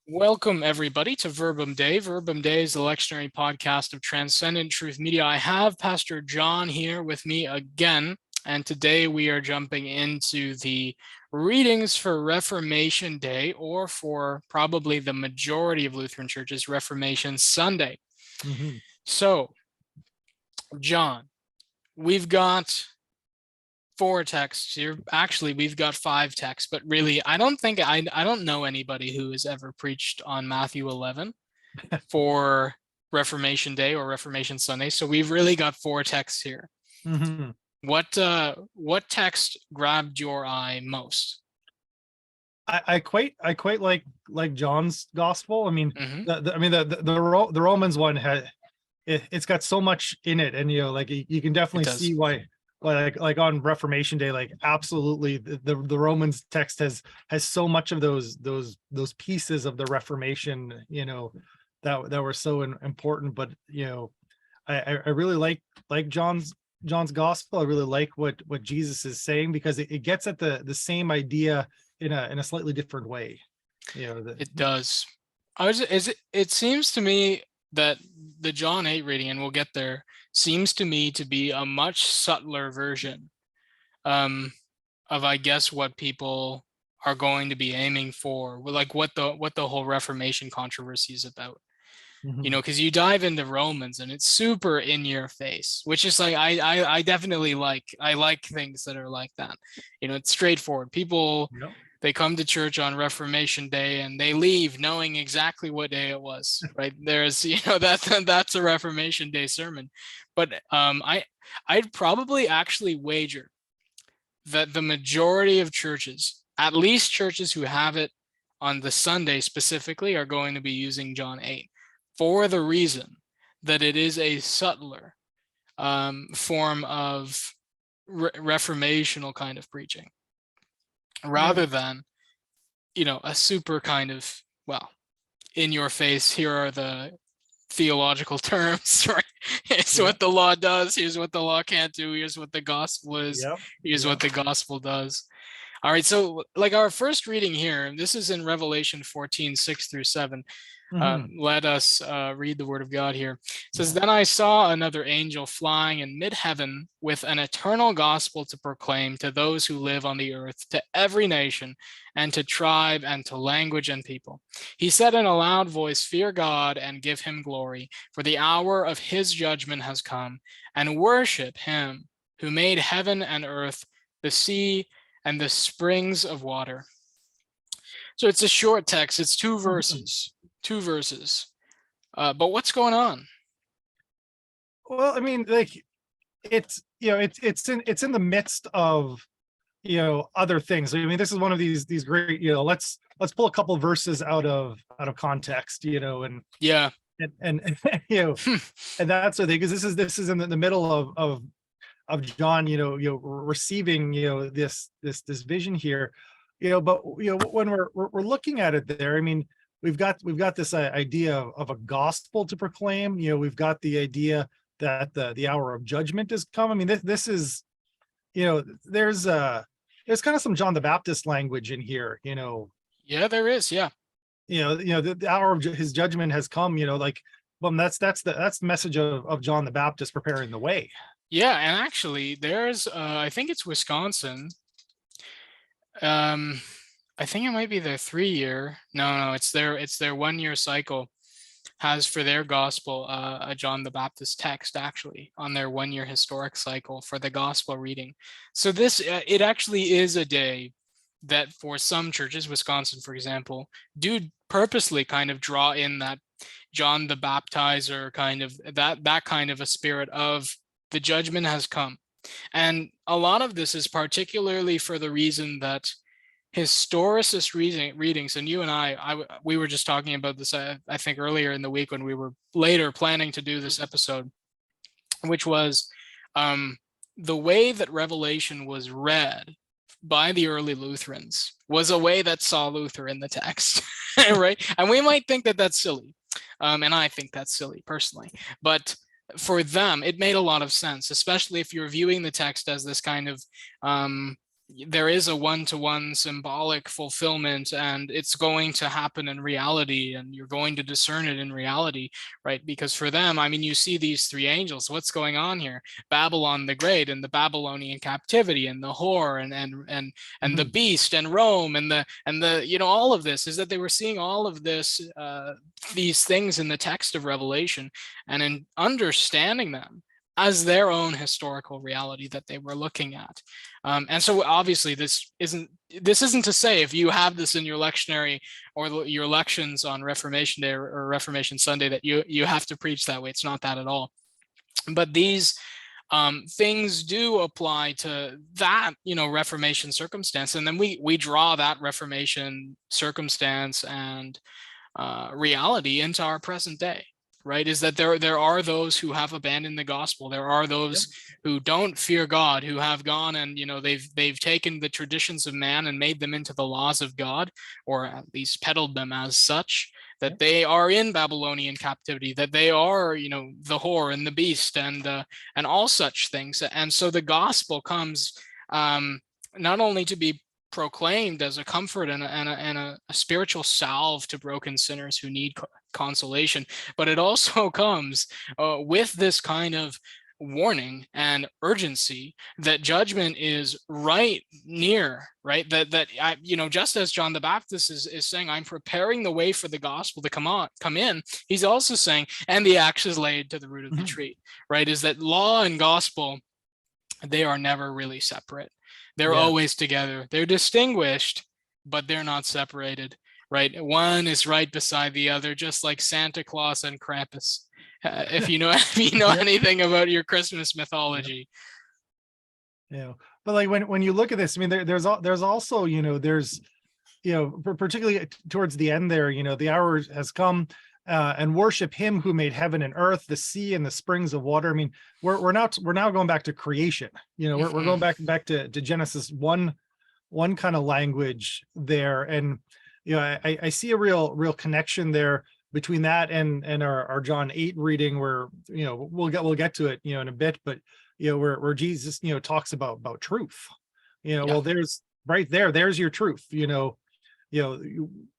Welcome, everybody, to Verbum Day. Verbum Day is the lectionary podcast of Transcendent Truth Media. I have Pastor John here with me again, and today we are jumping into the readings for Reformation Day, or for probably the majority of Lutheran churches, Reformation Sunday. Mm-hmm. So, John, we've got 4 texts here. Actually, we've got 5 texts, but really, I don't know anybody who has ever preached on Matthew 11 for Reformation Day or Reformation Sunday. So we've really got 4 texts here. Mm-hmm. What text grabbed your eye most? I quite like John's gospel. I mean, Mhm. the Romans one it's got so much in it, and like you can definitely see why like on Reformation Day, like absolutely the Romans text has so much of those pieces of the Reformation, that were so important. But I really like John's gospel. I really like what Jesus is saying, because it gets at the same idea in a slightly different way. It does. It seems to me that the John 8 reading, and we'll get there, seems to me to be a much subtler version of, I guess, what people are going to be aiming for, like what the whole Reformation controversy is about. Because you dive into Romans and it's super in your face, which is like I definitely like things that are like that. It's straightforward. People, they come to church on Reformation Day and they leave knowing exactly what day it was, right? There's that's a Reformation Day sermon. But I'd probably actually wager that the majority of churches, at least churches who have it on the Sunday specifically, are going to be using John 8, for the reason that it is a subtler form of reformational kind of preaching, rather than, a super kind of, well, in your face, here are the theological terms, right? It's what the law does, here's what the law can't do, here's what the gospel is, here's what the gospel does. All right, so like our first reading here, this is in Revelation 14, 6-7. Let us read the word of God here. It says, "Then I saw another angel flying in mid-heaven with an eternal gospel to proclaim to those who live on the earth, to every nation and to tribe and to language and people. He said in a loud voice, 'Fear God and give him glory, for the hour of his judgment has come, and worship him who made heaven and earth, the sea, and the springs of water.'" So it's a short text. It's 2 verses. But what's going on? Well, I mean, like it's it's in the midst of other things. I mean, this is one of these great, let's pull a couple verses out of context, and and and that's the thing, because this is in the middle of John, receiving this vision here, but when we're looking at it there, I mean, we've got this idea of a gospel to proclaim. We've got the idea that the hour of judgment has come. I mean, this is, there's kind of some John the Baptist language in here. Yeah, there is. Yeah. The hour of his judgment has come. Well, that's the message of John the Baptist preparing the way. Yeah, and actually, there's I think it's Wisconsin. I think it might be their 3-year. No, it's their 1-year cycle has for their gospel a John the Baptist text, actually, on their 1-year historic cycle for the gospel reading. So this it actually is a day that for some churches, Wisconsin, for example, do purposely kind of draw in that John the Baptizer kind of that kind of a spirit of the judgment has come. And a lot of this is particularly for the reason that historicist readings, and you and we were just talking about this, I think earlier in the week when we were later planning to do this episode, which was the way that Revelation was read by the early Lutherans was a way that saw Luther in the text, right? And we might think that that's silly, and I think that's silly personally, but for them, it made a lot of sense, especially if you're viewing the text as this kind of there is a one-to-one symbolic fulfillment, and it's going to happen in reality, and you're going to discern it in reality, right? Because for them, I mean, you see these three angels. What's going on here? Babylon the Great, and the Babylonian captivity, and the whore, and the Mhm. beast, and Rome, and the all of this is that they were seeing all of this, these things in the text of Revelation, and in understanding them as their own historical reality that they were looking at. And so obviously this isn't to say if you have this in your lectionary or your lections on Reformation Day or Reformation Sunday that you have to preach that way. It's not that at all. But these things do apply to that, Reformation circumstance, and then we draw that Reformation circumstance and reality into our present day, right? Is that there are those who have abandoned the gospel. There are those who don't fear God, who have gone and they've taken the traditions of man and made them into the laws of God, or at least peddled them as such. That they are in Babylonian captivity, that they are, the whore and the beast and all such things. And so the gospel comes not only to be proclaimed as a comfort and a spiritual salve to broken sinners who need consolation, but it also comes with this kind of warning and urgency that judgment is right near, right? That I, just as John the Baptist is saying, I'm preparing the way for the gospel to come in. He's also saying, and the axe is laid to the root of the tree, right? Is that law and gospel, they are never really separate. They're always together. They're distinguished, but they're not separated, right? One is right beside the other, just like Santa Claus and Krampus. If you know anything about your Christmas mythology. But like when you look at this, I mean, there's also, there's, particularly towards the end there, the hour has come, and worship him who made heaven and earth, the sea and the springs of water. I mean, we're now going back to creation. We're going back to Genesis 1 kind of language there, and I see a real connection there between that and our John 8 reading, where we'll get to it in a bit, but where Jesus talks about truth. Well, there's right there's your truth.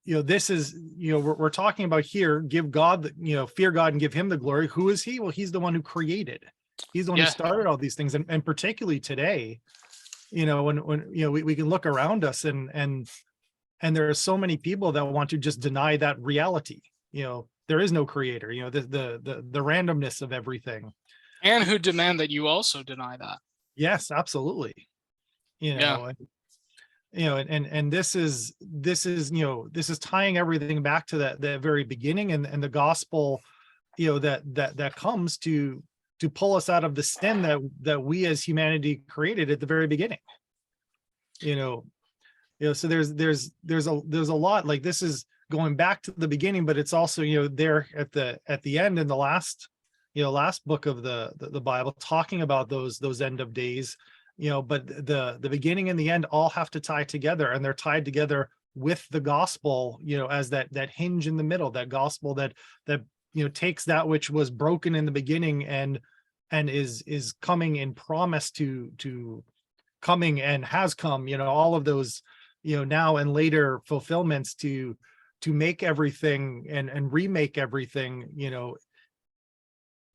This is, we're talking about here, give God, fear God and give him the glory. Who is he? Well, he's the one who created. He's the one who started all these things. And particularly today, when we can look around us and there are so many people that want to just deny that reality. There is no creator, the randomness of everything. And who demand that you also deny that. Yes, absolutely. And this is tying everything back to the very beginning and the gospel, that comes to pull us out of the sin that we as humanity created at the very beginning. So there's a lot, like, this is going back to the beginning, but it's also there at the end in the last book of the Bible, talking about those end of days. But the beginning and the end all have to tie together, and they're tied together with the gospel, as that hinge in the middle, that gospel that takes that which was broken in the beginning and is coming in promise to coming and has come, all of those, now and later fulfillments to make everything and remake everything,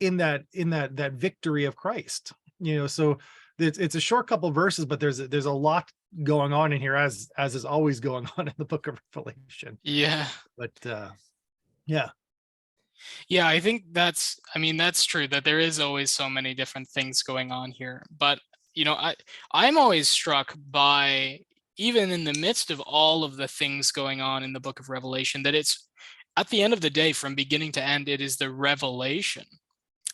in that victory of Christ. So it's a short couple verses, but there's a lot going on in here, as is always going on in the book of Revelation. But I think that's true, that there is always so many different things going on here. But I'm always struck by, even in the midst of all of the things going on in the book of Revelation, that it's, at the end of the day, from beginning to end, it is the revelation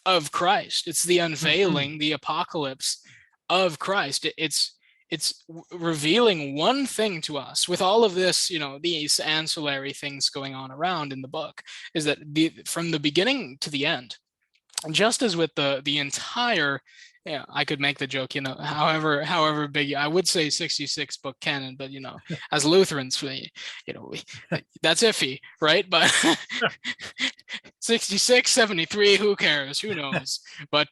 of Christ. It's the unveiling, the apocalypse of Christ. It's revealing one thing to us, with all of this, these ancillary things going on around in the book, is that from the beginning to the end, just as with the entire, I could make the joke, however big, I would say 66 book canon, but as Lutherans, that's iffy, right? But 66, 73, who cares? Who knows? But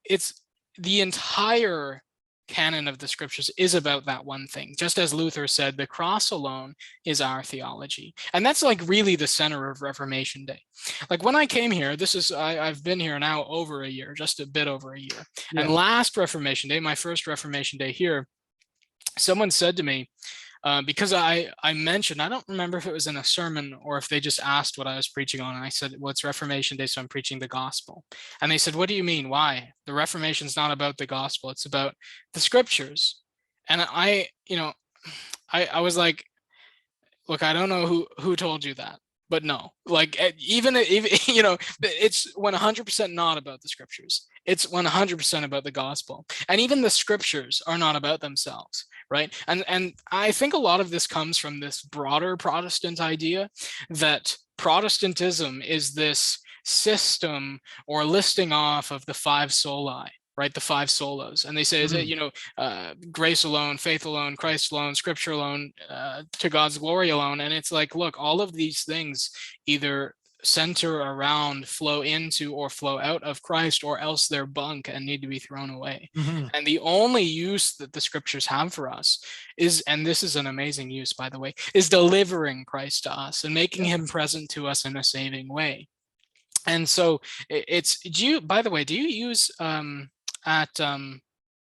it's the entire canon of the scriptures is about that one thing. Just as Luther said, the cross alone is our theology. And that's like really the center of Reformation Day. Like when I came here, I've been here now over a year, just a bit over a year. Yeah. And last Reformation Day, my first Reformation Day here, someone said to me, because I mentioned, I don't remember if it was in a sermon or if they just asked what I was preaching on. And I said, well, it's Reformation Day, so I'm preaching the gospel. And they said, what do you mean? Why? The Reformation's not about the gospel. It's about the scriptures. And I was like, look, I don't know who told you that, but no, like even it's 100% not about the scriptures. It's 100% about the gospel. And even the scriptures are not about themselves, right? And I think a lot of this comes from this broader Protestant idea that Protestantism is this system or listing off of the five soli, right? The five solas. And they say, is it, grace alone, faith alone, Christ alone, scripture alone, to God's glory alone. And it's like, look, all of these things either center around, flow into, or flow out of Christ, or else they're bunk and need to be thrown away. And the only use that the scriptures have for us is, and this is an amazing use, by the way, is delivering Christ to us and making him present to us in a saving way. And so by the way, do you use at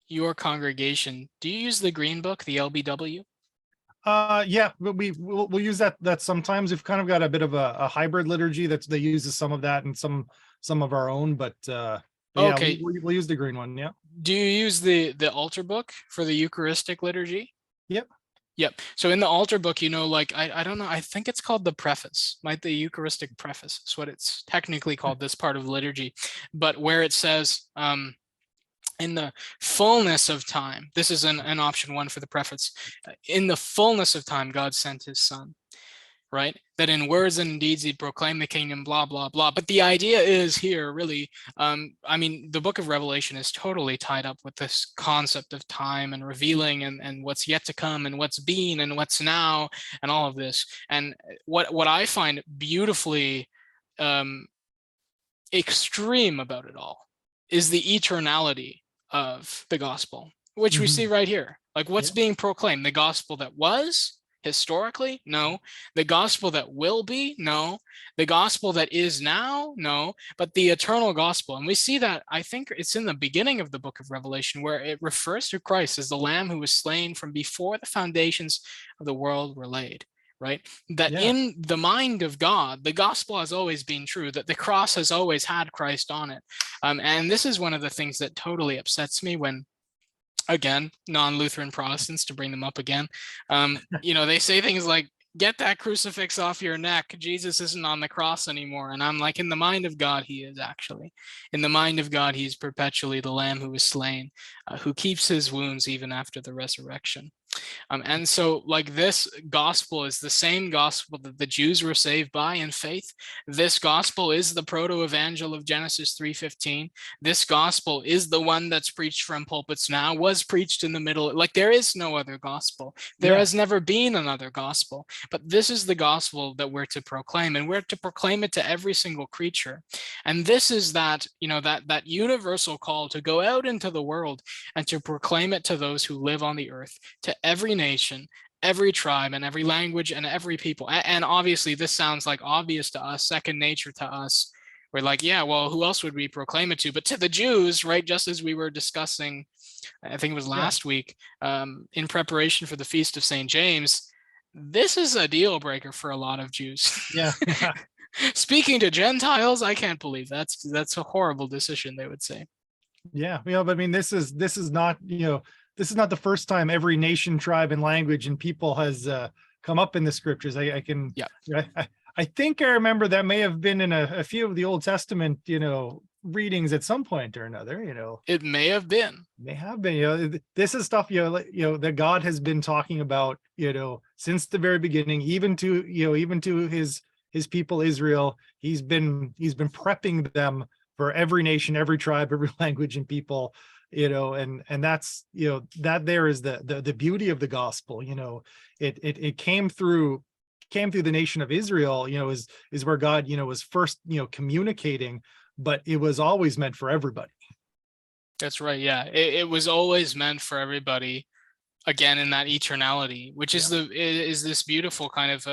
your congregation, do you use the Green Book, the LBW? Yeah, we'll use that sometimes. We've kind of got a bit of a hybrid liturgy that uses some of that and some of our own, but okay. Yeah, we'll use the green one. Yeah. Do you use the altar book for the Eucharistic liturgy? Yep. So in the altar book, like I don't know, I think it's called the preface, the Eucharistic preface is what it's technically called, this part of liturgy, but where it says, in the fullness of time, this is an option one for the preface. In the fullness of time, God sent his son, right? That in words and deeds he'd proclaim the kingdom, blah, blah, blah. But the idea is here really, the book of Revelation is totally tied up with this concept of time and revealing and what's yet to come and what's been and what's now and all of this. And what I find beautifully extreme about it all is the eternality of the gospel, which we see right here. Like what's being proclaimed? The gospel that was historically? No. The gospel that will be? No. The gospel that is now? No. But the eternal gospel. And we see that, I think it's in the beginning of the book of Revelation, where it refers to Christ as the Lamb who was slain from before the foundations of the world were laid. Right? That in the mind of God, the gospel has always been true, that the cross has always had Christ on it. And this is one of the things that totally upsets me when, again, non-Lutheran Protestants, to bring them up again, they say things like, get that crucifix off your neck. Jesus isn't on the cross anymore. And I'm like, in the mind of God, he is actually. In the mind of God, he's perpetually the Lamb who was slain, who keeps his wounds even after the resurrection. And so like this gospel is the same gospel that the Jews were saved by in faith. This gospel is the proto-evangel of Genesis 3:15. This gospel is the one that's preached from pulpits now, was preached in the middle. Like there is no other gospel. There has never been another gospel. But this is the gospel that we're to proclaim, and we're to proclaim it to every single creature. And this is that, that universal call to go out into the world and to proclaim it to those who live on the earth, to every nation, every tribe, and every language, and every people. And obviously this sounds like obvious to us, second nature to us. We're like, yeah, well, who else would we proclaim it to? But to the Jews, right, just as we were discussing, I think it was last week, in preparation for the Feast of St. James, this is a deal breaker for a lot of Jews. Yeah. Speaking to Gentiles, I can't believe that's a horrible decision, they would say. Yeah, but I mean, this is not, this is not the first time every nation, tribe, and language and people has come up in the scriptures. I think I remember that may have been in a few of the Old Testament, readings at some point or another. It may have been. This is stuff that God has been talking about, since the very beginning, even to his people Israel. He's been prepping them for every nation, every tribe, every language and people, and that's, that there is the beauty of the gospel. It came through the nation of Israel, is where God, was first, communicating, but it was always meant for everybody. That's right. Yeah. It was always meant for everybody, again, in that eternality, which is this beautiful kind of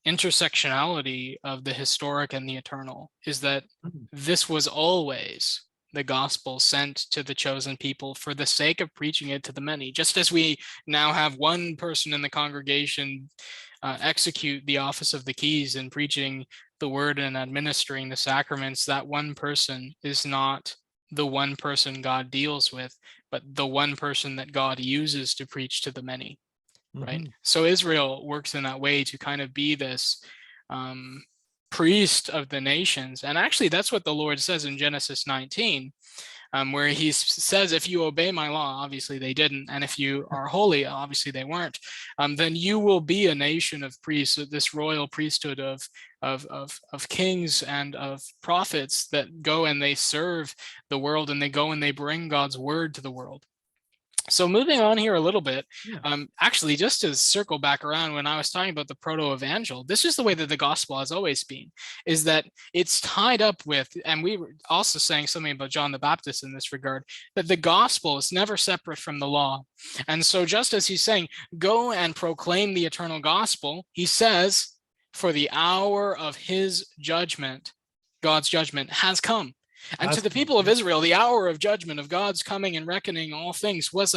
intersectionality of the historic and the eternal, is that Mhm. this was always the gospel sent to the chosen people for the sake of preaching it to the many. Just as we now have one person in the congregation execute the office of the keys in preaching the word and administering the sacraments, that one person is not the one person God deals with, but the one person that God uses to preach to the many. Right. Mhm. So Israel works in that way to kind of be this um, priest of the nations. And actually, that's what the Lord says in Genesis 19, where he says, if you obey my law, obviously they didn't. And if you are holy, obviously they weren't, then you will be a nation of priests, this royal priesthood of kings and of prophets that go and they serve the world, and they go and they bring God's word to the world. So moving on here a little bit, Yeah. actually, just to circle back around when I was talking about the proto-evangel, this is the way that the gospel has always been, is that it's tied up with, and we were also saying something about John the Baptist in this regard, that the gospel is never separate from the law. And so just as he's saying, go and proclaim the eternal gospel, he says, for the hour of his judgment, God's judgment has come. And to the people of Israel, the hour of judgment of God's coming and reckoning all things was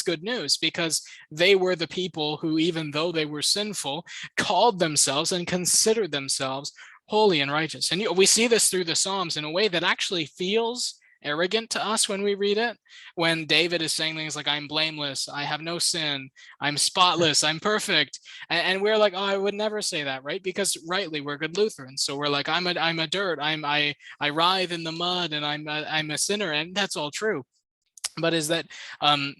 good news, because they were the people who, even though they were sinful, called themselves and considered themselves holy and righteous. And we see this through the Psalms in a way that actually feels arrogant to us when we read it, when David is saying things like, I'm blameless, I have no sin, I'm spotless, I'm perfect. And we're like, oh, I would never say that, right? Because rightly, we're good Lutherans. So we're like, I'm a dirt, I writhe in the mud, and I'm a sinner. And that's all true. But is that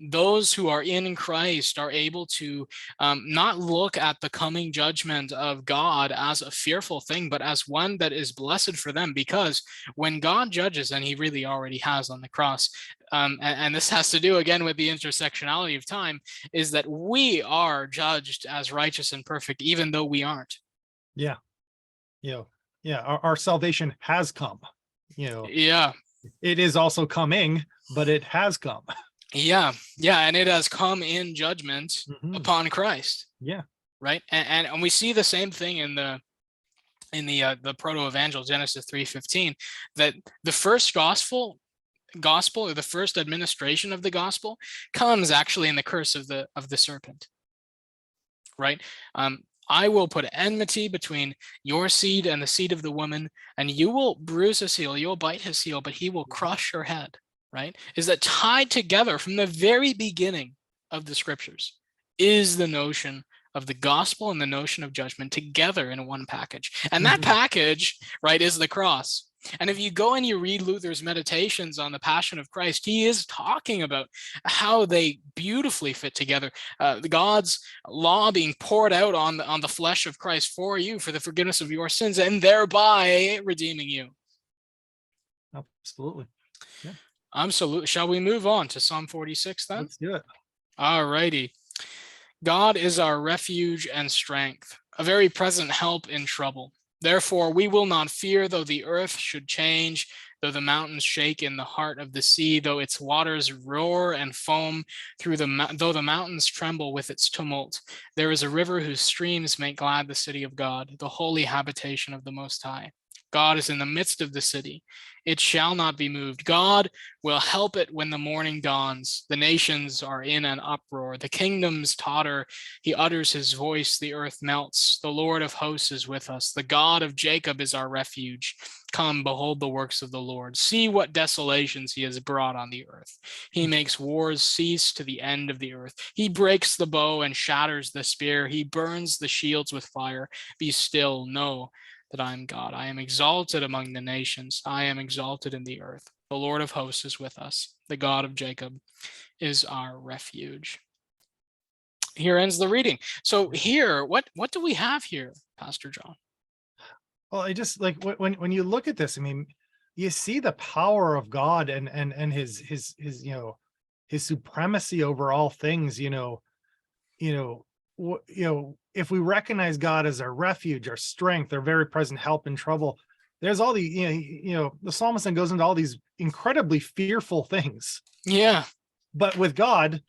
those who are in Christ are able to not look at the coming judgment of God as a fearful thing, but as one that is blessed for them. Because when God judges, and he really already has on the cross, and this has to do again with the intersectionality of time, is that we are judged as righteous and perfect, even though we aren't. Yeah. Our salvation has come. Yeah. It is also coming, but it has come. Yeah. And it has come in judgment upon Christ. Yeah. Right. And we see the same thing in the proto-evangel, Genesis 3:15, that the first gospel, or the first administration of the gospel, comes actually in the curse of the serpent. Right. I will put enmity between your seed and the seed of the woman, and you will bruise his heel, you'll bite his heel, but he will crush your head. Right? Is that tied together from the very beginning of the scriptures is the notion of the gospel and the notion of judgment together in one package. And that package, right, is the cross. And if you go and you read Luther's meditations on the Passion of Christ, he is talking about how they beautifully fit together. God's law being poured out on the flesh of Christ for you, for the forgiveness of your sins, and thereby redeeming you. Absolutely. Yeah. Absolutely. Shall we move on to Psalm 46 then? Let's do it. All righty. God is our refuge and strength, a very present help in trouble. Therefore, we will not fear, though the earth should change, though the mountains shake in the heart of the sea, though its waters roar and foam, though the mountains tremble with its tumult. There is a river whose streams make glad the city of God, the holy habitation of the Most High. God is in the midst of the city. It shall not be moved. God will help it when the morning dawns. The nations are in an uproar. The kingdoms totter. He utters his voice. The earth melts. The Lord of hosts is with us. The God of Jacob is our refuge. Come, behold the works of the Lord. See what desolations he has brought on the earth. He makes wars cease to the end of the earth. He breaks the bow and shatters the spear. He burns the shields with fire. Be still, know that I am God. I am exalted among the nations. I am exalted in the earth. The Lord of hosts is with us. The God of Jacob is our refuge. Here ends the reading. So here, what do we have here, Pastor John? Well, I just like when you look at this, I mean, you see the power of God and his his supremacy over all things. If we recognize God as our refuge, our strength, our very present help in trouble, there's all the, the psalmist then goes into all these incredibly fearful things. Yeah. But with God,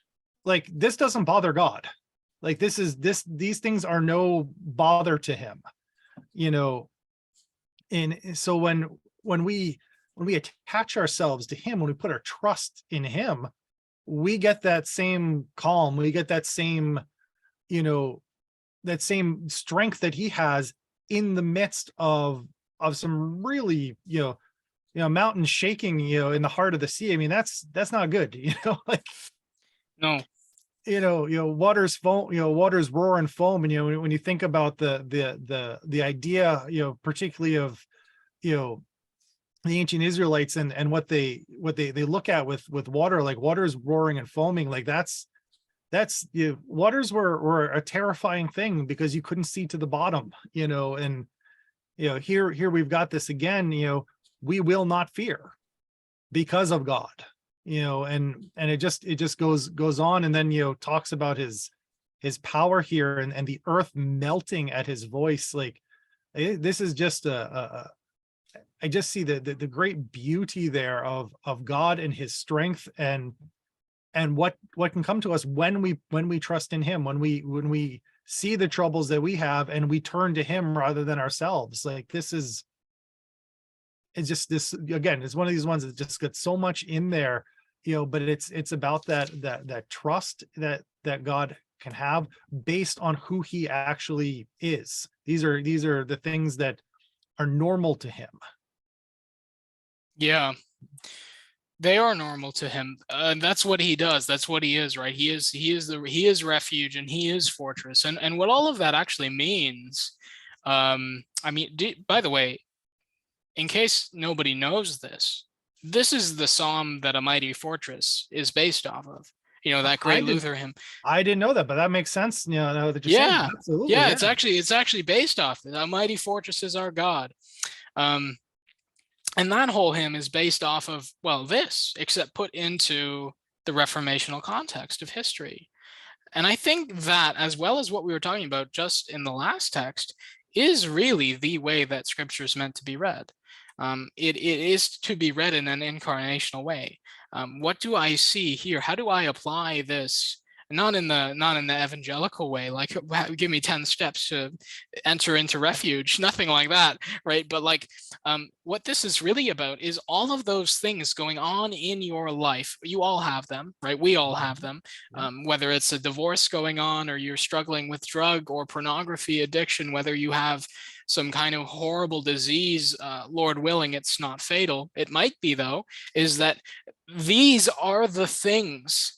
like, this doesn't bother God. Like, these things are no bother to him, and so when we attach ourselves to him, when we put our trust in him, we get that same calm, we get that same, that same strength that he has in the midst of some really, mountain shaking, in the heart of the sea. I mean, that's not good, like, No. waters foam, waters roar and foam. And, when you think about the idea, particularly of, the ancient Israelites and what they look at with water, like waters roaring and foaming, like that's waters were a terrifying thing because you couldn't see to the bottom, and here we've got this again, we will not fear because of God, and it just goes on, and then talks about his power here, and the earth melting at his voice. Like, this is just I just see the great beauty there of God and his strength, and what can come to us when we trust in him, when we see the troubles that we have and we turn to him rather than ourselves. Like, it's just, this again, it's one of these ones that just got so much in there, but it's about that trust that God can have based on who he actually is. These are the things that are normal to him. Yeah. They are normal to him. That's what he does. That's what he is, right? He is refuge, and he is fortress. And what all of that actually means, I mean, by the way, in case nobody knows this is the psalm that A Mighty Fortress is based off of. That great Luther hymn. I didn't know that, but that makes sense. Now that you're Yeah. saying, absolutely. Yeah, it's actually based off it. A Mighty Fortress is our God. And that whole hymn is based off of, well, this, except put into the reformational context of history. And I think that, as well as what we were talking about just in the last text, is really the way that scripture is meant to be read. It is to be read in an incarnational way. What do I see here? How do I apply this? Not in the evangelical way, like, give me 10 steps to enter into refuge, nothing like that, right? But like, what this is really about is all of those things going on in your life. You all have them, right? We all have them. Whether it's a divorce going on, or you're struggling with drug or pornography addiction, whether you have some kind of horrible disease, Lord willing, it's not fatal. It might be, though, is that these are the things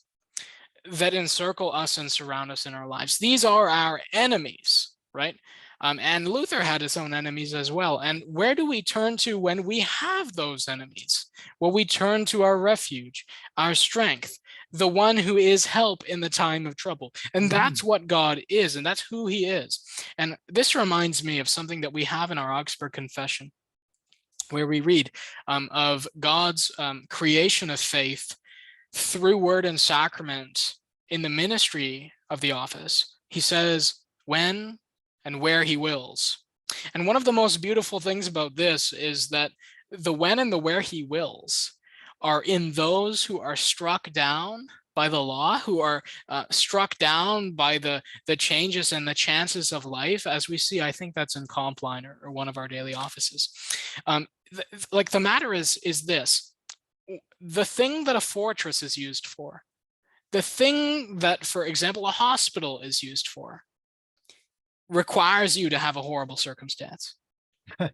that encircle us and surround us in our lives. These are our enemies, right? And Luther had his own enemies as well. And where do we turn to when we have those enemies? Well, we turn to our refuge, our strength, the one who is help in the time of trouble. And that's what God is, and that's who he is. And this reminds me of something that we have in our Augsburg Confession, where we read of God's creation of faith through word and sacrament in the ministry of the office. He says when and where he wills. And one of the most beautiful things about this is that the when and the where he wills are in those who are struck down by the law, who are struck down by the changes and the chances of life, as we see. I think that's in Compline, or one of our daily offices. Like, the matter is this: the thing that a fortress is used for, the thing that, for example, a hospital is used for, requires you to have a horrible circumstance.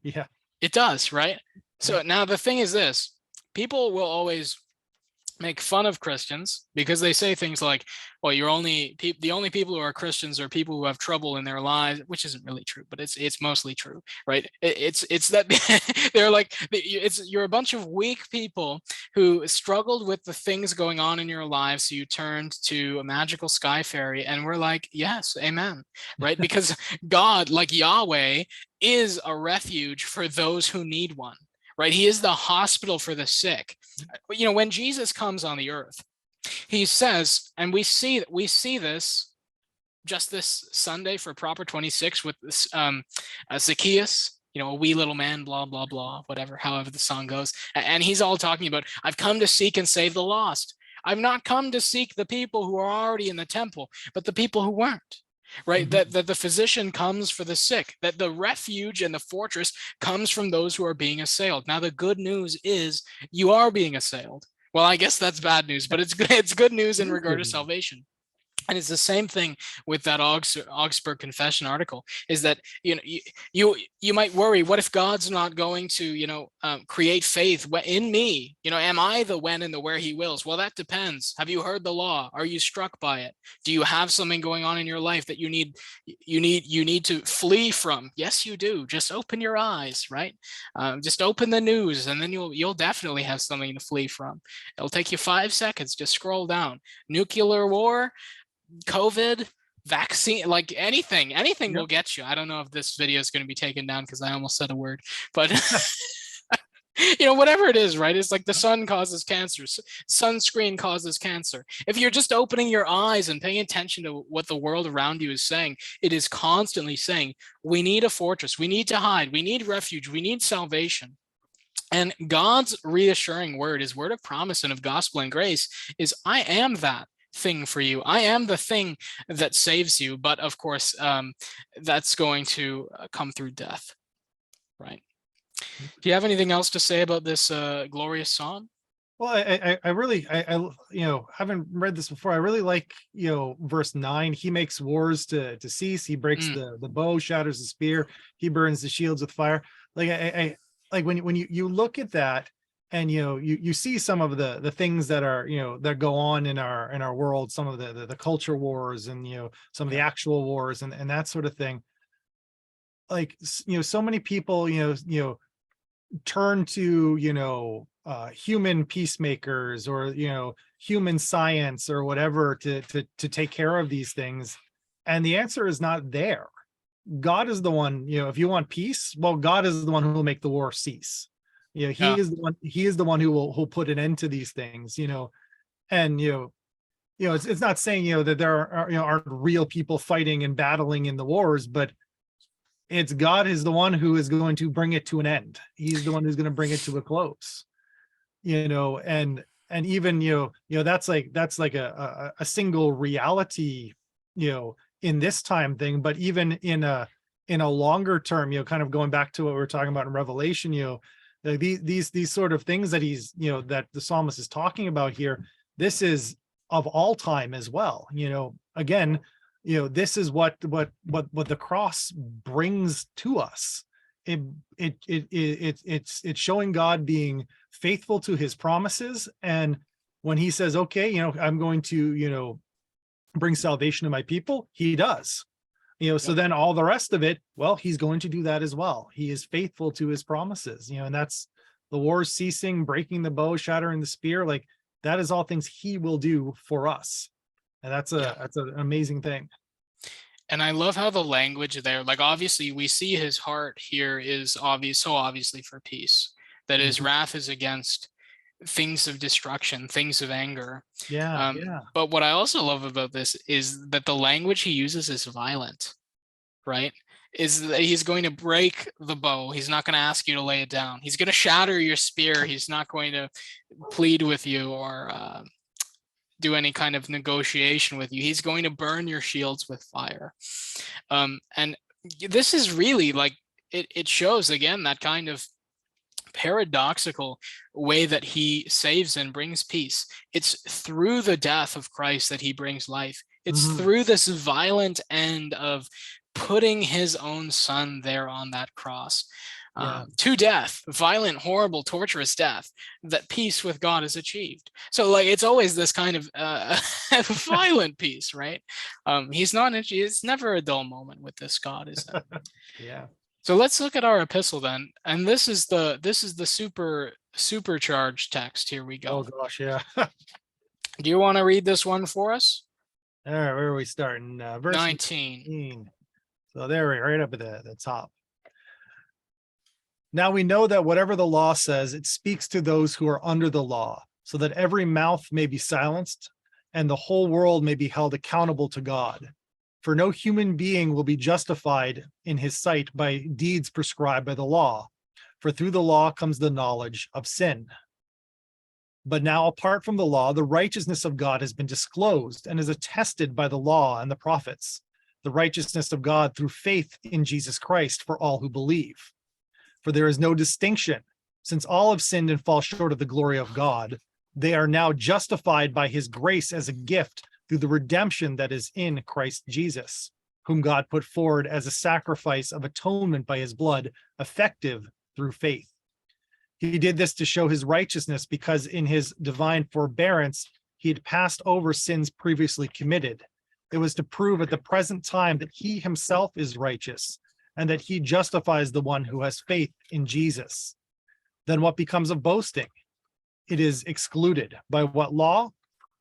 Yeah, it does, right? So now the thing is this: people will always make fun of Christians because they say things like, well, the only people who are Christians are people who have trouble in their lives, which isn't really true, but it's mostly true, right? It's that they're like, you're a bunch of weak people who struggled with the things going on in your lives, so you turned to a magical sky fairy. And we're like, yes, amen, right? Because God, like Yahweh, is a refuge for those who need one, right? He is the hospital for the sick. When Jesus comes on the earth, he says, and we see this just this Sunday for Proper 26 with this Zacchaeus, a wee little man, blah, blah, blah, whatever, however the song goes. And he's all talking about, I've come to seek and save the lost. I've not come to seek the people who are already in the temple, but the people who weren't. Right, Mhm. that the physician comes for the sick, that the refuge and the fortress comes from those who are being assailed. Now, the good news is you are being assailed. Well, I guess that's bad news, but it's good news It in is regard good to news. salvation. And it's the same thing with that Augsburg Confession article, is that you might worry, what if God's not going to create faith in me? Am I the when and the where he wills? Well, that depends. Have you heard the law? Are you struck by it? Do you have something going on in your life that you need to flee from? Yes, you do. Just open your eyes, right? Just open the news, and then you'll definitely have something to flee from. It'll take you 5 seconds. Just scroll down. Nuclear war, COVID, vaccine, like anything Yep. will get you. I don't know if this video is going to be taken down because I almost said a word, but whatever it is, right? It's like the sun causes cancer, sunscreen causes cancer. If you're just opening your eyes and paying attention to what the world around you is saying, it is constantly saying, we need a fortress, we need to hide, we need refuge, we need salvation. And God's reassuring word, his word of promise and of gospel and grace, is, I am that thing for you. I am the thing that saves you. But of course, that's going to come through death, right? Do you have anything else to say about this glorious psalm? Well, I really, haven't read this before. I really like, verse 9. He makes wars to cease. He breaks Mm, the bow, shatters the spear. He burns the shields with fire. Like I like when you look at that, and you see some of the things that are that go on in our world, some of the culture wars, and some of the yeah, actual wars, and that sort of thing. Like so many people turn to human peacemakers, or human science, or whatever, to take care of these things, and the answer is not there. God is the one. If you want peace, well, God is the one who will make the war cease. He yeah, is the one who'll put an end to these things. And it's not saying that there aren't real people fighting and battling in the wars, but it's God is the one who is going to bring it to an end. He's the one who's going to bring it to a close. And even that's like a single reality, in this time thing. But even in a longer term, kind of going back to what we were talking about in Revelation, like these sort of things that that the psalmist is talking about here, this is of all time as well. Again, this is what the cross brings to us. It's showing God being faithful to his promises. And when he says, okay, I'm going to bring salvation to my people, he does. So yep, then all the rest of it, well, he's going to do that as well. He is faithful to his promises. And that's the wars ceasing, breaking the bow, shattering the spear. Like, that is all things he will do for us. And that's yeah. an amazing thing. And I love how the language there, like obviously we see his heart here is obvious, so obviously for peace, that his Mhm. wrath is against things of destruction, things of anger. Yeah, Um, yeah. but what I also love about this is that the language he uses is violent, right? Is that he's going to break the bow. He's not going to ask you to lay it down. He's going to shatter your spear. He's not going to plead with you or do any kind of negotiation with you. He's going to burn your shields with fire. And this is really like, it shows again that kind of paradoxical way that he saves and brings peace. It's through the death of Christ that he brings life. It's Mhm. through this violent end of putting his own son there on that cross, Yeah. to death, violent, horrible, torturous death, that peace with God is achieved. So like it's always this kind of violent peace, right? He's not. It's never a dull moment with this God, is it? Yeah. So let's look at our epistle then. And this is the supercharged text. Here we Oh go. gosh, yeah. Do you want to read this one for us? All right, where are we starting? Verse 19. 19. So there we are, right up at the top. Now we know that whatever the law says, it speaks to those who are under the law, so that every mouth may be silenced and the whole world may be held accountable to God. For no human being will be justified in his sight by deeds prescribed by the law, for through the law comes the knowledge of sin. But now, apart from the law, the righteousness of God has been disclosed and is attested by the law and the prophets, the righteousness of God through faith in Jesus Christ for all who believe. For there is no distinction, since all have sinned and fall short of the glory of God. They are now justified by his grace as a gift through the redemption that is in Christ Jesus, whom God put forward as a sacrifice of atonement by his blood, effective through faith. He did this to show his righteousness, because in his divine forbearance, he had passed over sins previously committed. It was to prove at the present time that he himself is righteous, and that he justifies the one who has faith in Jesus. Then what becomes of boasting? It is excluded. By what law?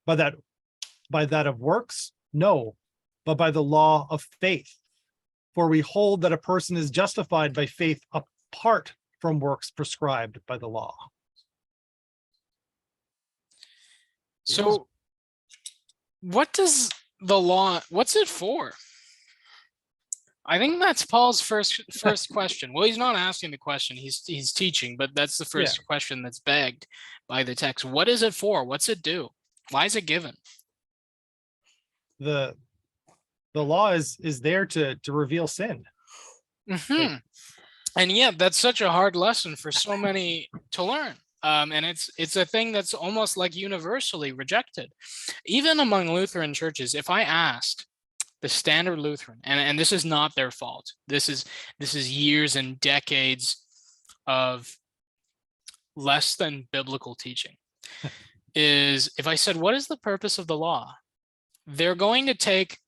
By that of works? No, but by the law of faith. For we hold that a person is justified by faith apart from works prescribed by the law. So what does the law, what's it for? I think that's Paul's first question. Well, he's not asking the question, he's teaching, but that's the first question that's begged by the text. What is it for? What's it do? Why is it given? The law is there to reveal sin. Mm-hmm. And yet that's such a hard lesson for so many to learn. And it's a thing that's almost like universally rejected. Even among Lutheran churches, if I asked the standard Lutheran, and this is not their fault, this is years and decades of less than biblical teaching, is if I said, what is the purpose of the law? They're going to take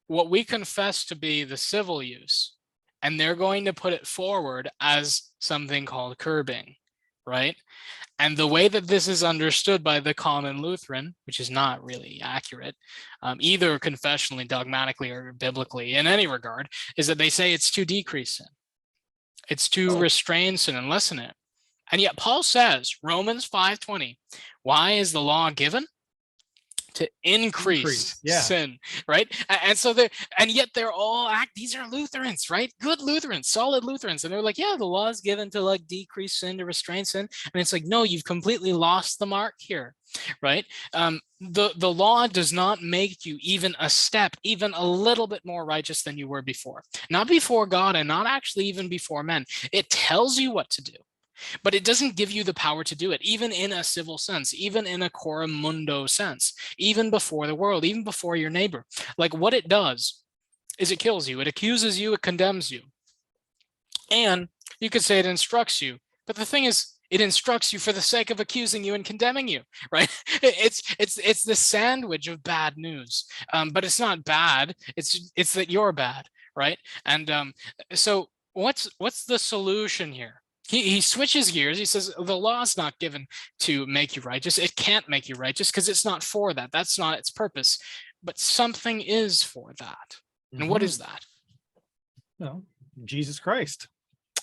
what we confess to be the civil use, and they're going to put it forward as something called curbing, right? And the way that this is understood by the common Lutheran, which is not really accurate, either confessionally, dogmatically, or biblically in any regard, is that they say it's to decrease sin. It's to restrain sin and lessen it. And yet Paul says, Romans 5:20, why is the law given? To increase sin, right? And so and yet they're all these are Lutherans, right? Good Lutherans, solid Lutherans. And they're like, yeah, the law is given to like decrease sin, to restrain sin. And it's like, no, you've completely lost the mark here, right? The law does not make you even a step, even a little bit more righteous than you were before. Not before God, and not actually even before men. It tells you what to do, but it doesn't give you the power to do it, even in a civil sense, even in a coram mundo sense, even before the world, even before your neighbor. Like, what it does is it kills you, it accuses you, it condemns you. And you could say it instructs you, but the thing is, it instructs you for the sake of accusing you and condemning you, right? It's the sandwich of bad news, but it's not bad. It's that you're bad, right? And so what's the solution here? He switches gears. He says the law is not given to make you righteous. It can't make you righteous because it's not for that. That's not its purpose. But something is for that. And what is that? No, Jesus Christ.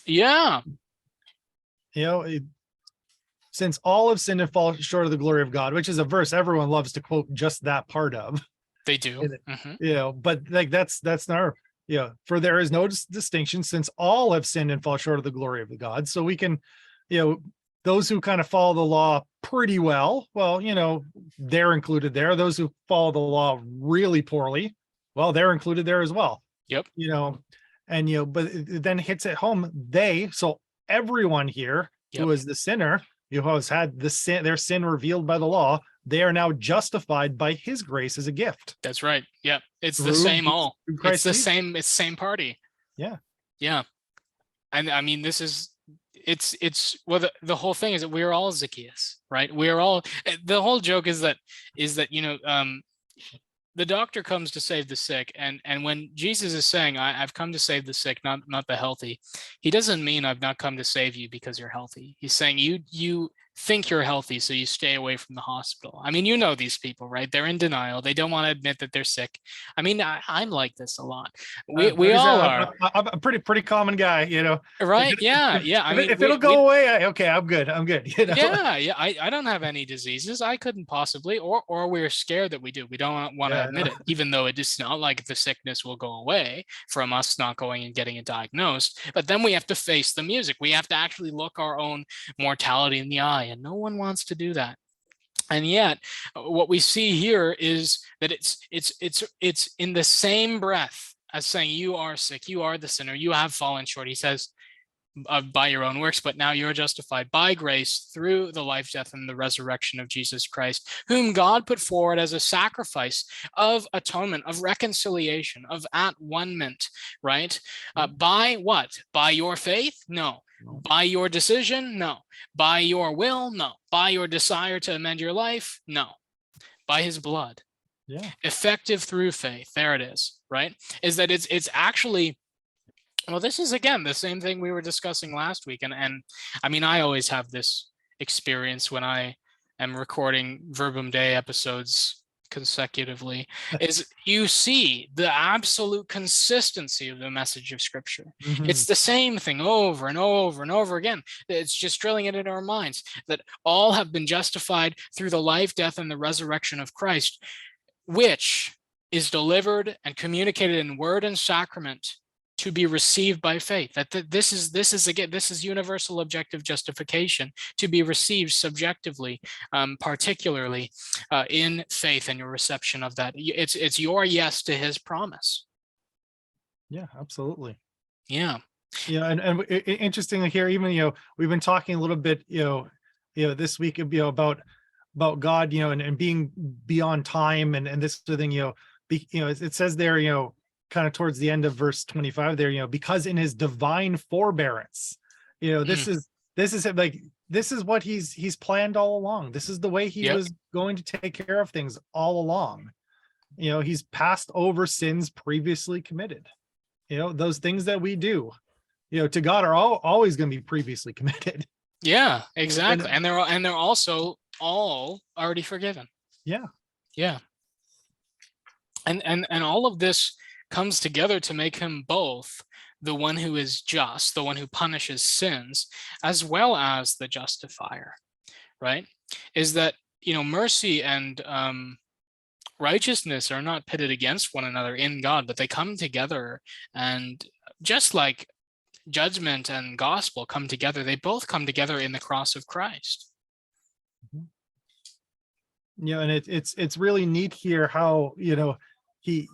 Yeah. Since all have sinned and fall short of the glory of God, which is a verse everyone loves to quote just that part of. They do. But like that's not. For there is no distinction, since all have sinned and fall short of the glory of the God. So we can, those who kind of follow the law pretty well, they're included there. Those who follow the law really poorly, well, they're included there as well. Yep. But it then hits at home. So everyone here who is the sinner, who has had their sin revealed by the law, they are now justified by his grace as a gift. That's right. Yeah. It's the same all. It's the same, it's same party. Yeah. Yeah. And I mean, well, the whole thing is that we're all Zacchaeus, right? We're all, the whole joke is that, the doctor comes to save the sick. And when Jesus is saying, I've come to save the sick, not the healthy, he doesn't mean I've not come to save you because you're healthy. He's saying you think you're healthy, so you stay away from the hospital. I mean, you know these people, right? They're in denial. They don't want to admit that they're sick. I mean, I'm like this a lot. We Like I all said, are, I'm a pretty common guy, If, right? Yeah, yeah. I mean, if it'll go away, okay, I'm good. I'm good. yeah, yeah. I don't have any diseases. I couldn't possibly, or we're scared that we do. We don't want to Yeah, admit it, even though it is not like the sickness will go away from us not going and getting it diagnosed. But then we have to face the music. We have to actually look our own mortality in the eye, and no one wants to do that. And yet, what we see here is that it's in the same breath as saying, "You are sick. You are the sinner. You have fallen short." He says, by your own works, but now you're justified by grace through the life, death, and the resurrection of Jesus Christ, whom God put forward as a sacrifice of atonement, of reconciliation, of at-one-ment, right? By what? By your faith? No. By your decision? No. By your will? No. By your desire to amend your life? No. By his blood. Yeah. Effective through faith. There it is, right? Is that it's actually, well, this is again the same thing we were discussing last week, and I mean, I always have this experience when I am recording Verbum Dei episodes consecutively, is you see the absolute consistency of the message of Scripture. It's the same thing over and over and over again. It's just drilling it into our minds that all have been justified through the life, death, and the resurrection of Christ, which is delivered and communicated in word and sacrament to be received by faith. That this is universal objective justification to be received subjectively, particularly in faith and your reception of that. It's your yes to his promise. Yeah, absolutely. Yeah. Yeah, and interestingly here, even we've been talking a little bit, this week, about God, and being beyond time and this sort of thing, it says there, kind of towards the end of verse 25 there, because in his divine forbearance, this is like, this is what he's planned all along. This is the way he was going to take care of things all along. He's passed over sins previously committed. Those things that we do, to God are always going to be previously committed. Yeah, exactly. And they're also all already forgiven. Yeah. Yeah. And all of this comes together to make him both the one who is just, the one who punishes sins, as well as the justifier, right? Is that, mercy and righteousness are not pitted against one another in God, but they come together. And just like judgment and gospel come together, they both come together in the cross of Christ. And it's really neat here how, he,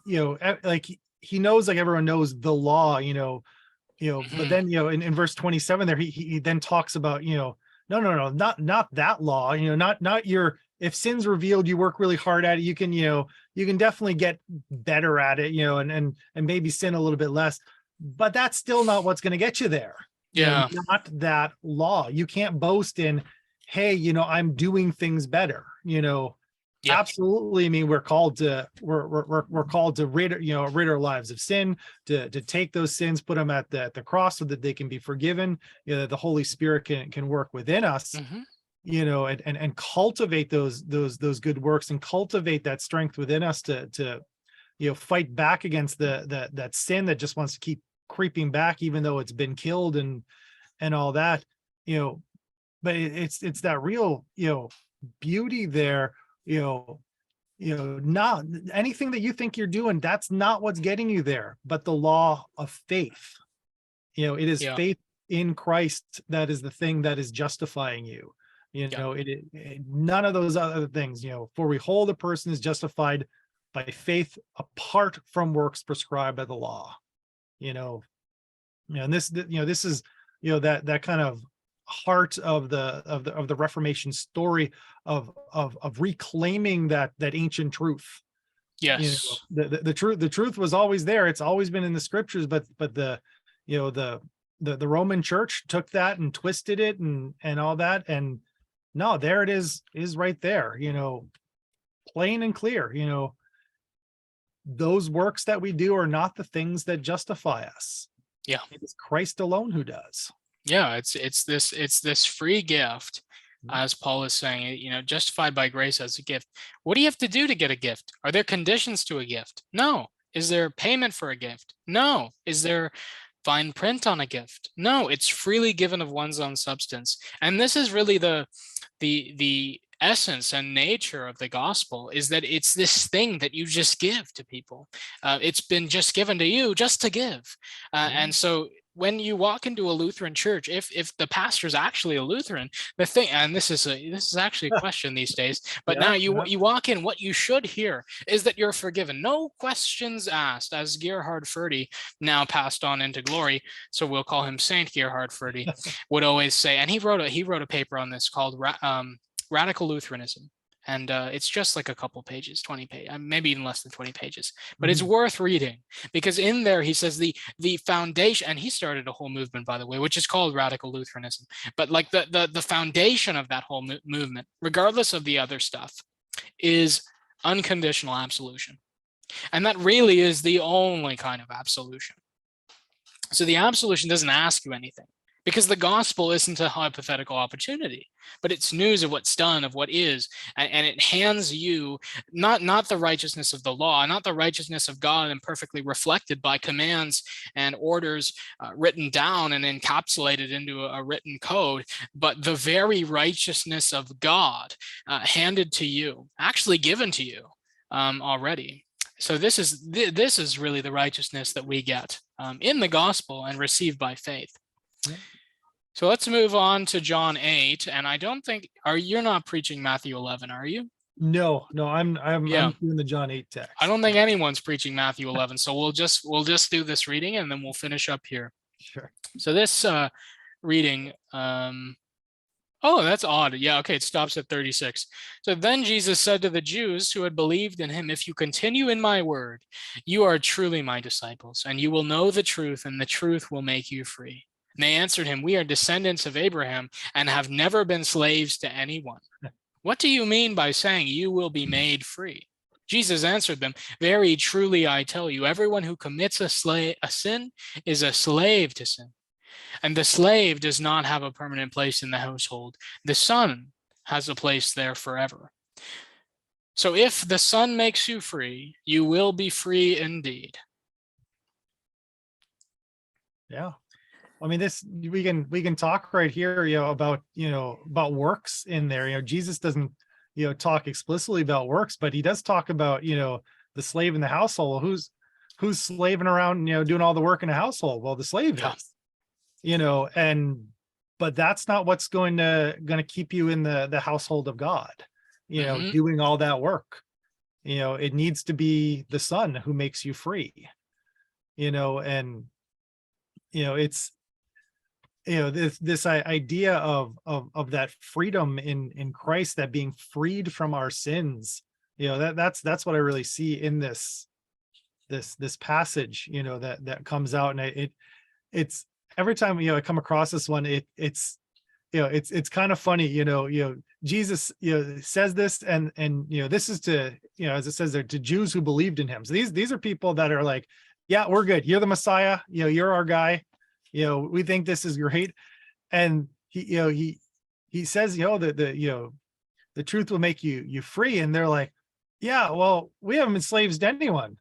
like he knows, like everyone knows the law, but then, in verse 27 there, he then talks about, no, not that law, not your, if sin's revealed, you work really hard at it, you can definitely get better at it, and maybe sin a little bit less, but that's still not what's going to get you there. Yeah. Not that law. You can't boast in, hey, I'm doing things better, Yep. Absolutely. I mean, we're called to rid our lives of sin, to take those sins, put them at the cross so that they can be forgiven. That the Holy Spirit can work within us, and cultivate those good works and cultivate that strength within us to fight back against that sin that just wants to keep creeping back, even though it's been killed and all that, but it's that real, beauty there. Not anything that you think you're doing, that's not what's getting you there, but the law of faith. It is faith in Christ that is the thing that is justifying you. None of those other things, for we hold a person is justified by faith apart from works prescribed by the law. And this is, that kind of heart of the Reformation story of reclaiming that ancient truth. Yes. The truth was always there. It's always been in the scriptures, but the Roman Church took that and twisted it and all that. And no, there it is right there, plain and clear. Those works that we do are not the things that justify us. Yeah. It is Christ alone who does. Yeah, it's this free gift as Paul is saying, justified by grace as a gift. What do you have to do to get a gift? Are there conditions to a gift? No. Is there payment for a gift? No. Is there fine print on a gift? No. It's freely given of one's own substance. And this is really the essence and nature of the gospel, is that it's this thing that you just give to people. It's been just given to you just to give. And so when you walk into a Lutheran church, if the pastor is actually a Lutheran, the thing, and this is actually a question these days, but now you walk in, what you should hear is that you're forgiven, no questions asked, as Gerhard Forde, now passed on into glory, so we'll call him Saint Gerhard Forde, would always say, and he wrote a paper on this called Radical Lutheranism. And it's just like a couple pages, 20 pages, maybe even less than 20 pages, but it's worth reading, because in there he says the foundation, and he started a whole movement, by the way, which is called Radical Lutheranism. But like the foundation of that whole movement, regardless of the other stuff, is unconditional absolution. And that really is the only kind of absolution. So the absolution doesn't ask you anything, because the gospel isn't a hypothetical opportunity, but it's news of what's done, of what is, and it hands you not the righteousness of the law, not the righteousness of God imperfectly reflected by commands and orders written down and encapsulated into a written code, but the very righteousness of God handed to you, actually given to you already. So this is really the righteousness that we get in the gospel and received by faith. Yeah. So let's move on to John 8, and I don't think you're not preaching Matthew 11, are you? No, I'm doing the John 8 text. I don't think anyone's preaching Matthew 11, so we'll just do this reading and then we'll finish up here. Sure. So this reading, oh, that's odd. Yeah, okay, it stops at 36. So then Jesus said to the Jews who had believed in him, "If you continue in my word, you are truly my disciples, and you will know the truth, and the truth will make you free." And they answered him, "We are descendants of Abraham and have never been slaves to anyone. What do you mean by saying you will be made free?" Jesus answered them, "Very truly I tell you, everyone who commits a sin is a slave to sin. And the slave does not have a permanent place in the household. The son has a place there forever. So if the Son makes you free, you will be free indeed." Yeah. I mean, we can talk right here, about works in there. Jesus doesn't, talk explicitly about works, but he does talk about, the slave in the household. Who's slaving around, doing all the work in the household? Well, the slave is, but that's not what's going to keep you in the household of God, doing all that work. It needs to be the Son who makes you free, and it's this idea of that freedom in Christ, that being freed from our sins, that's what I really see in this passage, that comes out. And it's every time I come across this one, it's kind of funny, Jesus says this, and this is to, as it says there, to Jews who believed in him. So these are people that are like, yeah, we're good, you're the Messiah, you're our guy, we think this is great. And he says, the truth will make you free. And they're like, yeah, well, we haven't been slaves to anyone.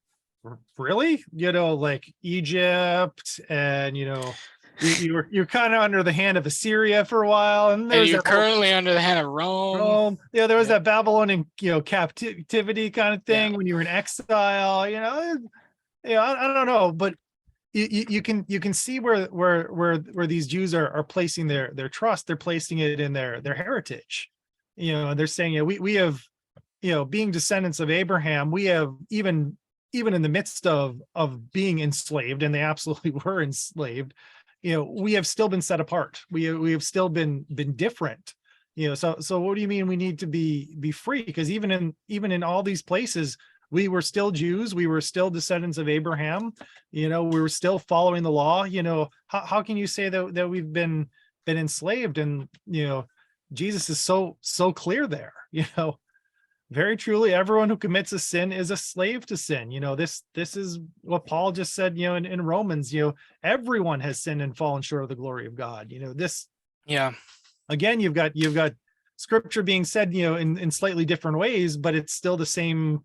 Really? Like Egypt, and you're kind of under the hand of Assyria for a while, and you're currently under the hand of Rome. Yeah, there was that Babylonian captivity kind of thing when you were in exile. I don't know, but you can see where these Jews are placing their trust. They're placing it in their heritage. They're saying, we have, being descendants of Abraham, we have even in the midst of being enslaved, and they absolutely were enslaved, we have still been set apart. We have still been different. So what do you mean we need to be free? Because even in all these places, we were still Jews. We were still descendants of Abraham. We were still following the law. How can you say that we've been enslaved? And Jesus is so clear there. Very truly, everyone who commits a sin is a slave to sin. This is what Paul just said. In Romans, everyone has sinned and fallen short of the glory of God. This. Yeah. Again, you've got scripture being said, in slightly different ways, but it's still the same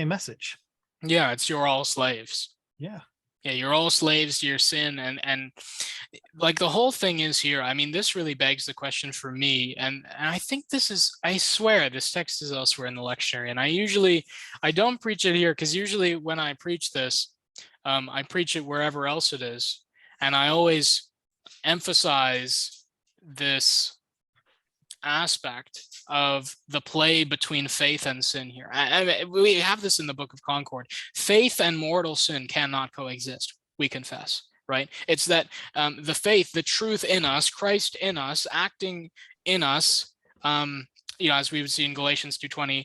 message. Yeah, it's you're all slaves. Yeah. Yeah, you're all slaves to your sin, and like the whole thing is here. I mean, this really begs the question for me, and I think this is, I swear this text is elsewhere in the lectionary, and I don't preach it here because usually when I preach this, I preach it wherever else it is, and I always emphasize this aspect of the play between faith and sin here. We have this in the Book of Concord. Faith and mortal sin cannot coexist, we confess, right? It's that the faith, the truth in us, Christ in us, acting in us, as we would see in Galatians 2:20,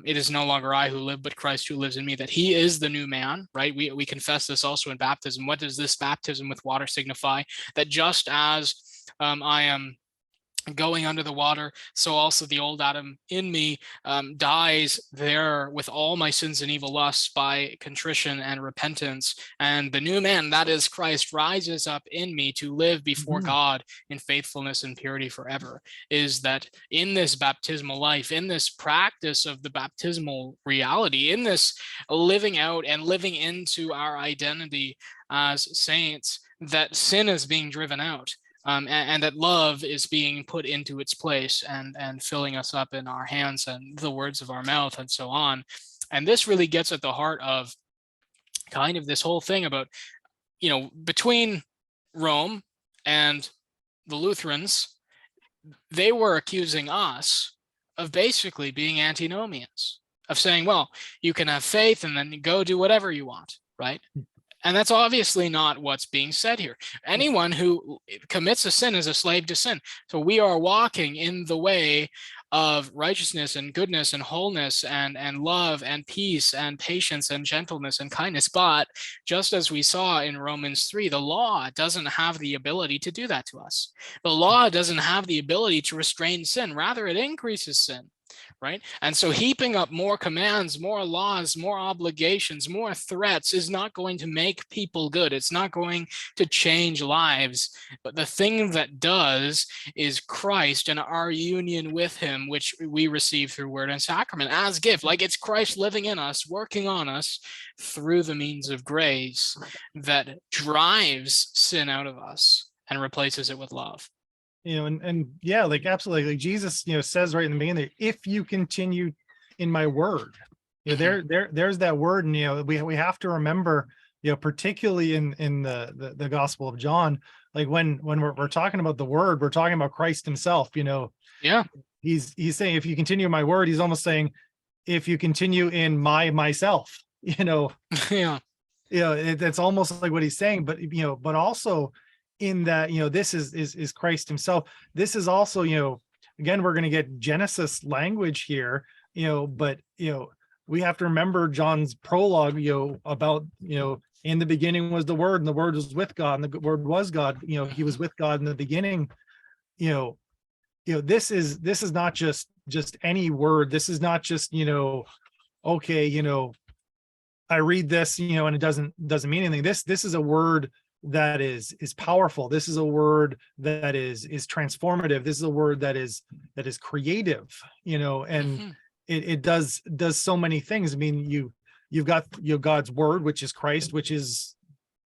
it is no longer I who live, but Christ who lives in me, that he is the new man, right? We confess this also in baptism. What does this baptism with water signify? That just as I am going under the water, so also the old Adam in me dies there with all my sins and evil lusts by contrition and repentance, and the new man, that is Christ, rises up in me to live before God in faithfulness and purity forever. Is that in this baptismal life, in this practice of the baptismal reality, in this living out and living into our identity as saints, that sin is being driven out. And that love is being put into its place and filling us up in our hands and the words of our mouth and so on. And this really gets at the heart of kind of this whole thing about, between Rome and the Lutherans, they were accusing us of basically being antinomians, of saying, well, you can have faith and then go do whatever you want, right? And that's obviously not what's being said here. Anyone who commits a sin is a slave to sin. So we are walking in the way of righteousness and goodness and wholeness and love and peace and patience and gentleness and kindness. But just as we saw in Romans 3, the law doesn't have the ability to do that to us. The law doesn't have the ability to restrain sin. Rather, it increases sin. Right? And so heaping up more commands, more laws, more obligations, more threats is not going to make people good. It's not going to change lives. But the thing that does is Christ and our union with him, which we receive through word and sacrament as gift. Like it's Christ living in us, working on us through the means of grace that drives sin out of us and replaces it with love. And yeah, like absolutely, like Jesus, says right in the beginning, if you continue in my word, there's that word, and we have to remember, particularly in the Gospel of John, like when we're talking about the word, we're talking about Christ himself. Yeah, he's saying, if you continue in my word, he's almost saying, if you continue in myself, yeah, that's almost like what he's saying, but also in that, this is Christ himself. This is also, again, we're going to get Genesis language here, but we have to remember John's prologue, about, in the beginning was the word, and the word was with God, and the word was God. He was with God in the beginning. This is not just any word. This is not just, okay, I read this, and it doesn't mean anything. This is a word that is powerful. This is a word that is transformative. This is a word that is creative, and it does so many things. I mean, you've got God's word, which is Christ, which is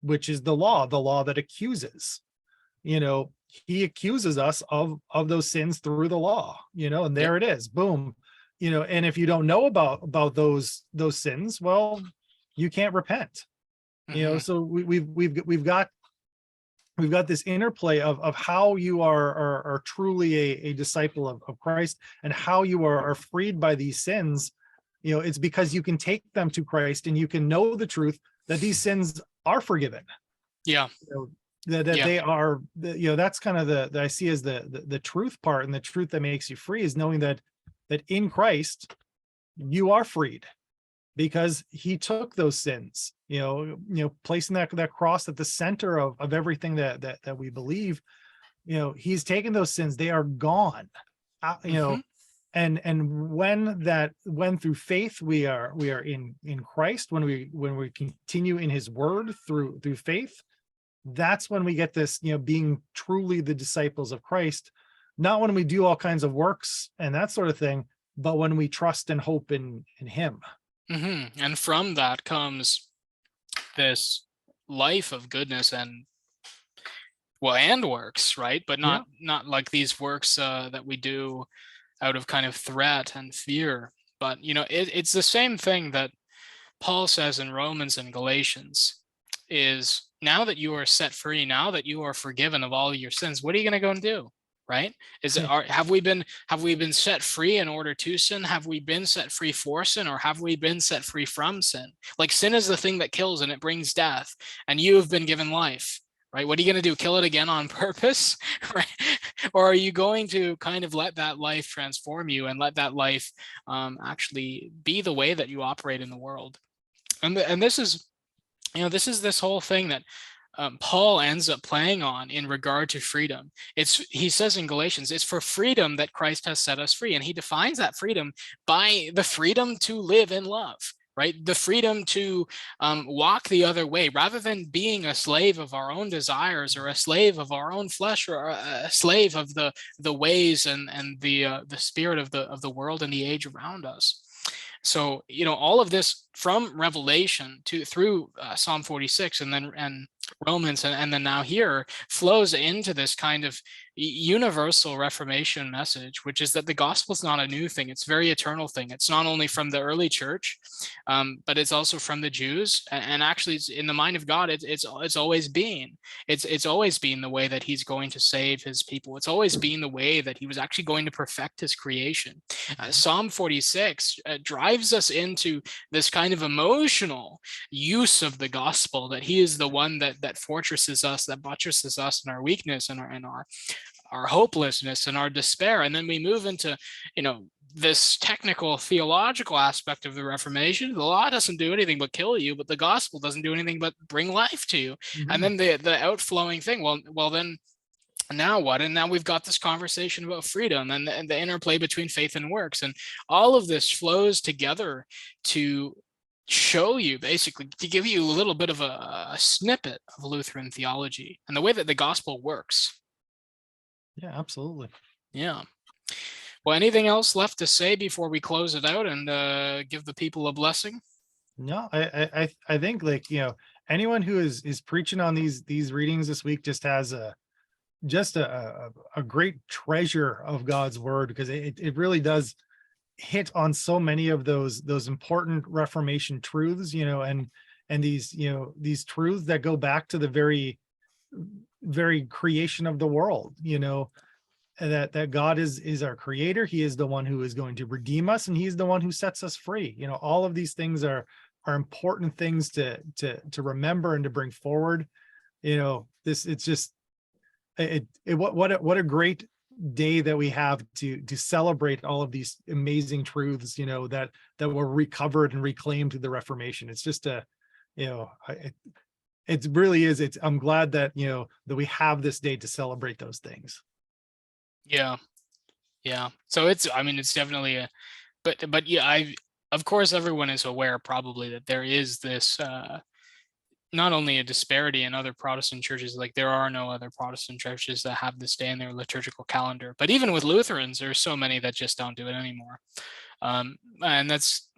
the law that accuses. He accuses us of those sins through the law, and there it is, boom. And if you don't know about those sins, well, you can't repent. So we've got this interplay of how you are truly a disciple of Christ, and how you are freed by these sins. It's because you can take them to Christ, and you can know the truth that these sins are forgiven. Yeah. They are, that's kind of the I see as the truth part, and the truth that makes you free is knowing that in Christ you are freed, because he took those sins, placing that cross at the center of everything that we believe. He's taken those sins; they are gone. And when through faith we are in Christ, when we continue in his word through faith, that's when we get this, being truly the disciples of Christ, not when we do all kinds of works and that sort of thing, but when we trust and hope in him. And from that comes this life of goodness and works, right? But Yeah. not like these works that we do out of kind of threat and fear. But it's the same thing that Paul says in Romans and Galatians, is now that you are set free, now that you are forgiven of all your sins, what are you going to go and do? Right? Have we been set free in order to sin? Have we been set free for sin, or have we been set free from sin? Like, sin is the thing that kills and it brings death, and you have been given life, right? What are you going to do? Kill it again on purpose? Right? Or are you going to kind of let that life transform you and let that life actually be the way that you operate in the world? And this is this whole thing that Paul ends up playing on in regard to freedom. He says in Galatians, it's for freedom that Christ has set us free. And he defines that freedom by the freedom to live in love, right? The freedom to walk the other way, rather than being a slave of our own desires, or a slave of our own flesh, or a slave of the ways and the spirit of the world and the age around us. So, all of this from Revelation through Psalm 46 and Romans and then now here flows into this kind of universal Reformation message, which is that the gospel is not a new thing. It's a very eternal thing. It's not only from the early church, but it's also from the Jews. And actually, it's in the mind of God. It's always been. It's always been the way that he's going to save his people. It's always been the way that he was actually going to perfect his creation. Psalm 46 drives us into this kind of emotional use of the gospel, that he is the one that fortresses us, that buttresses us in our weakness and our hopelessness and our despair. And then we move into this technical theological aspect of the Reformation. The law doesn't do anything but kill you, but the gospel doesn't do anything but bring life to you. And then the outflowing thing, well then now what? And now we've got this conversation about freedom and the interplay between faith and works, and all of this flows together to show you, basically, to give you a little bit of a snippet of Lutheran theology and the way that the gospel works. Yeah, absolutely. Yeah. Well, anything else left to say before we close it out and give the people a blessing? No, I think, like, anyone who is preaching on these readings this week just has a great treasure of God's word, because it really does hit on so many of those important Reformation truths, and these these truths that go back to the very creation of the world, that God is our creator. He is the one who is going to redeem us, and he's the one who sets us free. All of these things are important things to remember and to bring forward. It's just what a great day that we have to celebrate all of these amazing truths, that were recovered and reclaimed through the Reformation. It's just it really is. I'm glad that that we have this day to celebrate those things. Yeah. So it's definitely but yeah, of course everyone is aware probably that there is this not only a disparity in other Protestant churches, like there are no other Protestant churches that have this day in their liturgical calendar, but even with Lutherans, there's so many that just don't do it anymore. And that's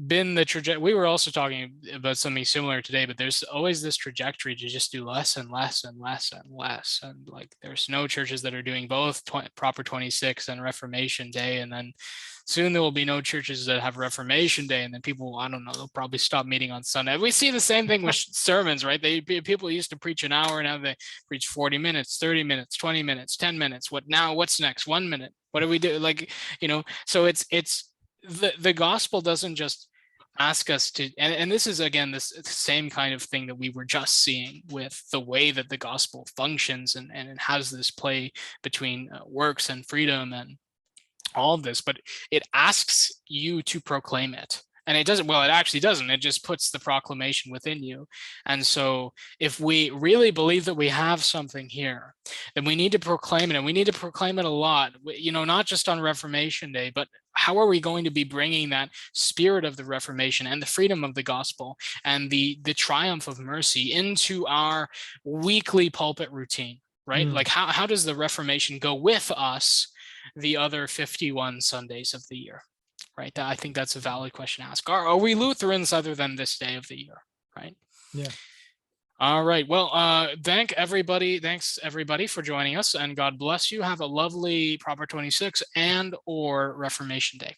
been the trajectory. We were also talking about something similar today, but there's always this trajectory to just do less and less and less and less. And like, there's no churches that are doing both Proper 26 and Reformation Day. And then soon there will be no churches that have Reformation Day. And then people, I don't know, they'll probably stop meeting on Sunday. We see the same thing with sermons, right? People used to preach an hour, now they preach 40 minutes, 30 minutes, 20 minutes, 10 minutes. What's next? 1 minute. What do we do? Like, so it's the gospel doesn't just ask us to, and this is again this same kind of thing that we were just seeing with the way that the gospel functions and has this play between works and freedom and all of this, but it asks you to proclaim it. And it doesn't, well, it actually doesn't. It just puts the proclamation within you. And so if we really believe that we have something here, then we need to proclaim it, and we need to proclaim it a lot, not just on Reformation Day, but how are we going to be bringing that spirit of the Reformation and the freedom of the gospel and the triumph of mercy into our weekly pulpit routine? right? Like how does the Reformation go with us the other 51 Sundays of the year, right? I think that's a valid question to ask. Are we Lutherans other than this day of the year, right? Yeah. All right. Well, thanks everybody for joining us, and God bless you. Have a lovely Proper 26 and or Reformation Day.